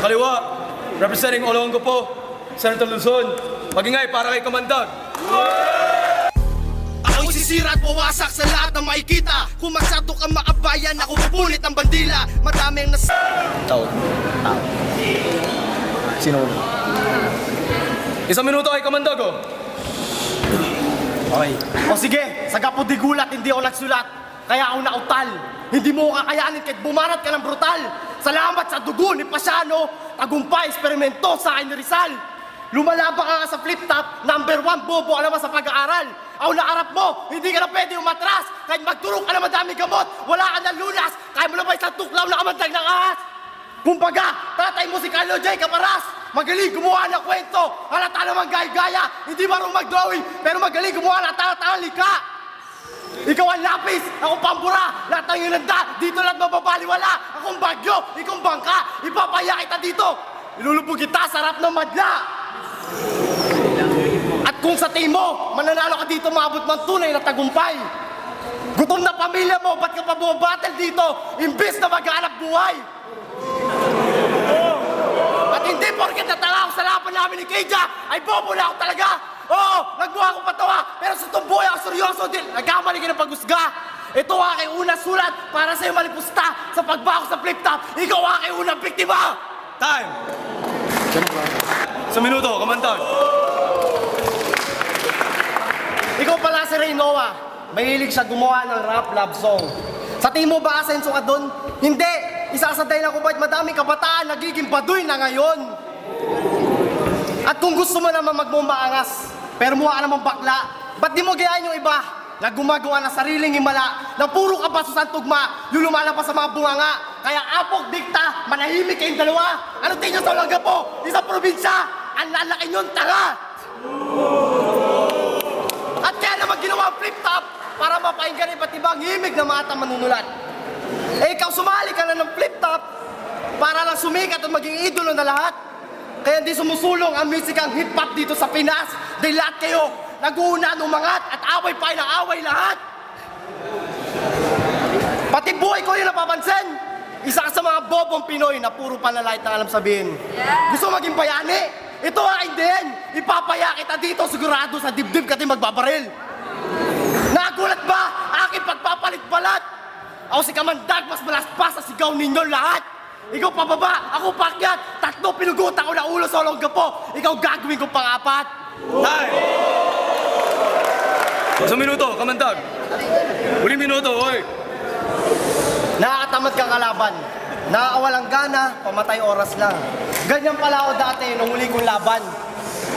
kaliwa, representing Olongapo, Senator Luzon. Magingay para kay Kamandag. Ako'y sisira at wawasak sa lahat ng makikita. Kung masyado kang makabayan, ako pupunit ang bandila. Madami ang Tao. Sino? Isang minuto kay Kamandag, oh. Okay. O sige, sa gapo di gulat, hindi ako nagsulat. Kaya ako nautal. Hindi mo kakayanin kahit bumarat ka ng brutal. Salamat sa dugo ni Pasiano. Tagumpay, eksperimento sa akin ni Rizal. Lumalabang ka nga sa flip-top, #1 bobo ka naman sa pag-aaral. Ako naarap mo, hindi ka na pwede umatras. Kahit magturok ka na madaming gamot, wala ka ng lunas. Kaya mo na ba isang tuklaw na kamandag ng ahas? Kumbaga, tatay mo si Carlo J. Caparas. Magaling gumawa ng kwento. Halata naman gaya-gaya. Hindi marunong mag-drawing, pero magaling gumawa ng talatang lika. Ikaw ang lapis, ako pambura. Lahat ng inanda, dito lahat mababaliwala. Akong bagyo, ikaw bangka. Ipapaya kita dito. Ilulubog kita sa harap ng madla. At kung sa tingin mo, mananalo ka dito, maabot man tunay na tagumpay. Gutom na pamilya mo, ba't ka pa bumabattle dito? Imbis na maghanap buhay. At hindi porket natala ako sa laban namin ni Keija, ay bobo na ako talaga. Oo, nagbuha akong patawa, pero sa tumboy ako seryoso din. Nagkamali ka ng paghusga. Ito ang aking unang sulat para sa'yo malipusta sa pagbako sa flip-top. Ikaw ang aking unang biktima. Time! Isang minuto, Kamandag. Ikaw pala si Reynoa. Mahilig siya gumawa ng rap love song. Sa tingin mo ba asenso ka doon? Hindi! Isa sa dahilan kung bakit madaming kabataan nagiging baduy na ngayon. At kung gusto mo naman magmumaangas, pero mukha ka naman bakla, ba't di mo gayahin yung iba na gumagawa ng sariling himala ng puro kabasusan tugma, yung lumalabas sa mga bunganga? Kaya apok, dikta, manahimik kayong dalawa. Ano tingin nyo sa Olongapo? Isang probinsya, ang lalaki nyo'ng tanga. At kaya naman ginawa ang flip-top para mapainggan iba't ibang himig na mga manunulat. Eh ikaw sumali ka na ng flip-top para lang sumikat at maging idolo na lahat. Kaya hindi sumusulong ang musikang hip-hop dito sa Pinas. Dahil lahat kayo nag-uuna umangat at away pa ng away lahat. Pati buhay ko yung napapansin. Isa ka sa mga bobong Pinoy na puro panlalait na alam sabihin. Gusto maging bayani? Ito ang ideyan. Ipapaya kita dito, sigurado sa dibdib ka din magbabaril. Nagulat ba? Aking pagpapalit-balat. Ako si Kamandag, mas malaspas sa sigaw ninyo lahat. Ikaw pababa, ako pakyat. 3 pinugutan ko na ulo sa Olongapo. Ikaw gagawin ko pang-4. Time! Isang minuto, Kamandag. Huling minuto, oy. Nakakatamad kang kalaban. Nakakawalang gana, pamatay oras lang. Ganyan pala ako dati nung huli kong laban.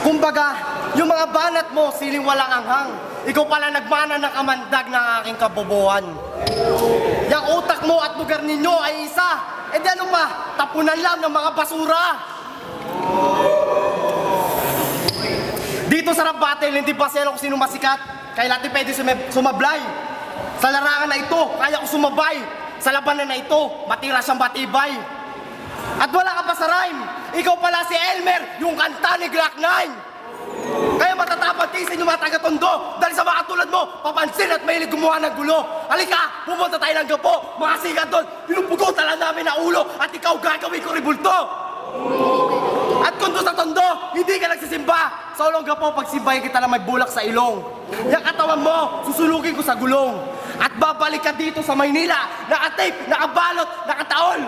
Kumbaga, yung mga banat mo, siling walang anghang. Ikaw pala nagmana ng Kamandag ng aking kabobohan. Yang utak mo at lugar ninyo ay isa. E di ano pa, tapunan lang ng mga basura. Dito sa rap battle, hindi pa sila kung sino masikat. Kaya natin pwede sumablay. Sa larangan na ito, kaya ko sumabay. Sa labanan na ito, matira siyang batibay. At wala ka pa sa rhyme. Ikaw pala si Elmer, yung kanta ni Glock 9. Kaya matatapad tisin yung mga taga-tondo. Dahil sa mga tulad mo, papansin at mahilig gumawa ng gulo. Halika, pumunta tayo ng Gapo. Mga sigat doon, pinupugutan lang namin na ulo. At ikaw gagawin ko ribulto. At kung doon sa tondo, hindi ka nagsisimba. Sa Olongapo, pagsimbahin kita na may bulak sa ilong. Yung katawan mo, susulugin ko sa gulong. At babalik ka dito sa Maynila. Naka-tape, nakabalot, nakataol.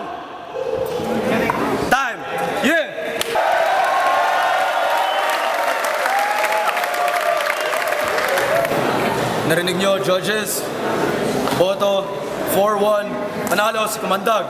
Time! Yeah! Narinig nyo, judges. Boto, 4-1. Panalo si Kamandag.